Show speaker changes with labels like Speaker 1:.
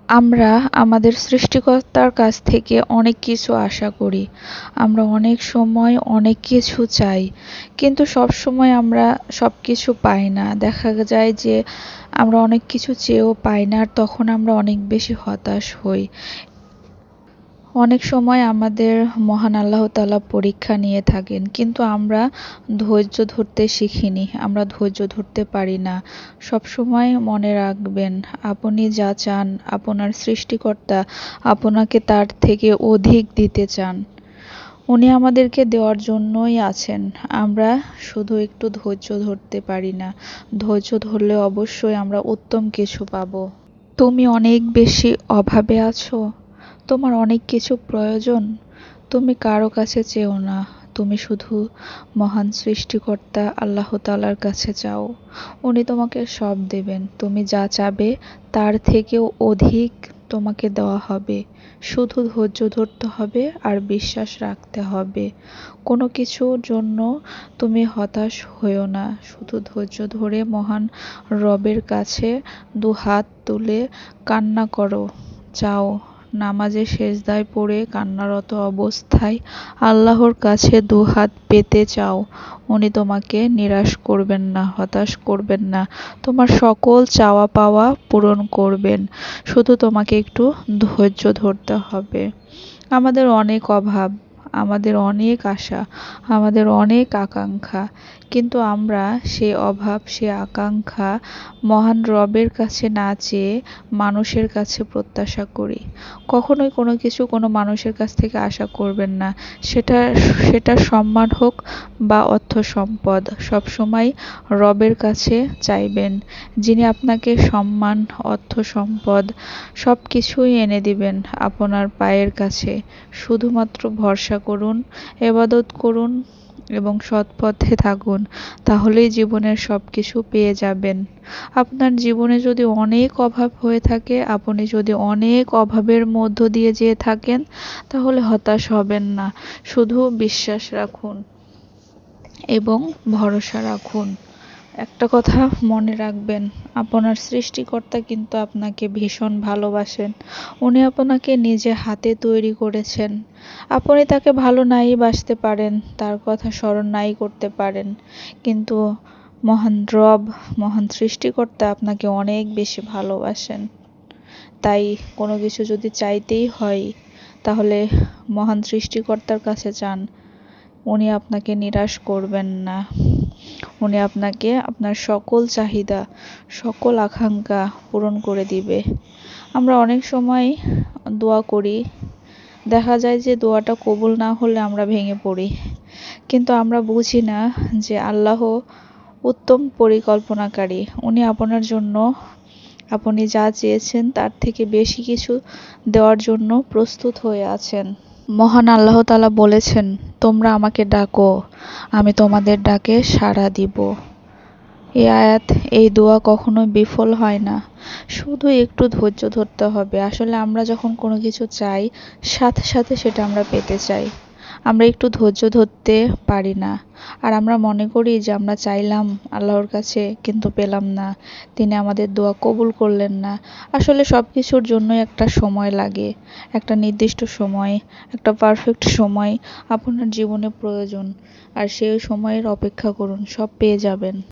Speaker 1: আমরা আমাদের সৃষ্টিকর্তার কাছ থেকে অনেক কিছু আশা করি। আমরা অনেক সময় অনেক কিছু চাই। কিন্তু সবসময় আমরা সবকিছু পাই না। দেখা যায় যে আমরা অনেক কিছু চেয়েও পাই না, আর তখন আমরা অনেক বেশি হতাশ হই। অনেক সময় আমাদের মহান আল্লাহ তাআলা পরীক্ষা নিয়ে থাকেন, কিন্তু আমরা ধৈর্য ধরতে শিখিনি, আমরা ধৈর্য ধরতে পারি না। সবসময় মনে রাখবেন, আপনি যা চান আপনার সৃষ্টিকর্তা আপনাকে তার থেকে অধিক দিতে চান। উনি আমাদেরকে দেওয়ার জন্যই আছেন। আমরা শুধু একটু ধৈর্য ধরতে পারি না। ধৈর্য ধরলে অবশ্যই আমরা উত্তম কিছু পাবো। তুমি অনেক বেশি অভাবে আছো, তোমার অনেক কিছু প্রয়োজন, তুমি কারো কাছে চেও না, তুমি শুধু মহান সৃষ্টিকর্তা আল্লাহ তাআলার কাছে চাও। উনি তোমাকে সব দেবেন। তুমি যা চাবে তার থেকেও অধিক তোমাকে দেওয়া হবে। শুধু ধৈর্য ধরতে হবে আর বিশ্বাস রাখতে হবে। কোনো কিছুর জন্য তুমি হতাশ হইও না। শুধু ধৈর্য ধরে মহান রবের কাছে দুহাত তুলে কান্না করো, চাও। নামাজে সেজদায় পড়ে কান্নারত অবস্থায় আল্লাহর কাছে দুহাত পেতে চাও। উনি তোমাকে নিরাশ করবেন না, হতাশ করবেন না। তোমার সকল চাওয়া পাওয়া পূরণ করবেন। শুধু তোমাকে একটু ধৈর্য ধরতে হবে। আমাদের অনেক অভাব, আমাদের অনেক আশা, আমাদের অনেক আকাঙ্ক্ষা, কিন্তু আমরা সে অভাব, সে আকাঙ্ক্ষা মহান রবের কাছে না চেয়ে মানুষের কাছে প্রত্যাশা করি। কখনোই কোনো কিছু কোনো মানুষের কাছ থেকে আশা করবেন না। সেটা সেটা সম্মান হোক বা অর্থ সম্পদ, সবসময় রবের কাছে চাইবেন, যিনি আপনাকে সম্মান, অর্থ সম্পদ সব কিছুই এনে দিবেন আপনার পায়ের কাছে। শুধুমাত্র ভরসা করুন, ইবাদত করুন এবং সৎ পথে থাকুন, তাহলেই জীবনের সবকিছু পেয়ে যাবেন। আপনার জীবনে যদি অনেক অভাব হয়ে থাকে, আপনি যদি অনেক অভাবের মধ্য দিয়ে যেয়ে থাকেন, তাহলে হতাশ হবেন না। শুধু বিশ্বাস রাখুন এবং ভরসা রাখুন। একটা কথা মনে রাখবেন, আপনার সৃষ্টিকর্তা কিন্তু আপনাকে ভীষণ ভালোবাসেন। উনি আপনাকে নিজে হাতে তৈরি করেছেন। আপনি তাকে ভালো নাই বাসতে পারেন, তার কথা স্মরণ নাই করতে পারেন, কিন্তু মহান রব, মহান সৃষ্টিকর্তা আপনাকে অনেক বেশি ভালোবাসেন। তাই কোনো কিছু যদি চাইতেই হয়, তাহলে মহান সৃষ্টিকর্তার কাছে চান। উনি আপনাকে নিরাশ করবেন না। উনি আপনাকে আপনার সকল চাহিদা, সকল আকাঙ্ক্ষা পূরণ করে দিবে। আমরা অনেক সময় দোয়া করি, দেখা যায় যে দোয়াটা কবুল না হলে আমরা ভেঙে পড়ি। কিন্তু আমরা বুঝি না যে আল্লাহ উত্তম পরিকল্পনাকারী। উনি আপনার জন্য, আপনি যা চেয়েছেন তার থেকে বেশি কিছু দেওয়ার জন্য প্রস্তুত হয়ে আছেন। মহান আল্লাহ তাআলা বলেছেন, তোমরা আমাকে ডাকো, আমি তোমাদের ডাকে সাড়া দিব। এই আয়াত, এই দোয়া কখনো বিফল হয় না। শুধু একটু ধৈর্য ধরতে হবে। আসলে আমরা যখন কোনো কিছু চাই, সাথে সাথে সেটা আমরা পেতে চাই। আমরা একটু ধৈর্য ধরতে পারি না। আর আমরা মনে করি যে আমরা চাইলাম আল্লাহর কাছে, কিন্তু পেলাম না, তিনি আমাদের দোয়া কবুল করলেন না। আসলে সব কিছুর জন্যই একটা সময় লাগে, একটা নির্দিষ্ট সময়, একটা পারফেক্ট সময় আপনার জীবনে প্রয়োজন। আর সেই সময়ের অপেক্ষা করুন, সব পেয়ে যাবেন।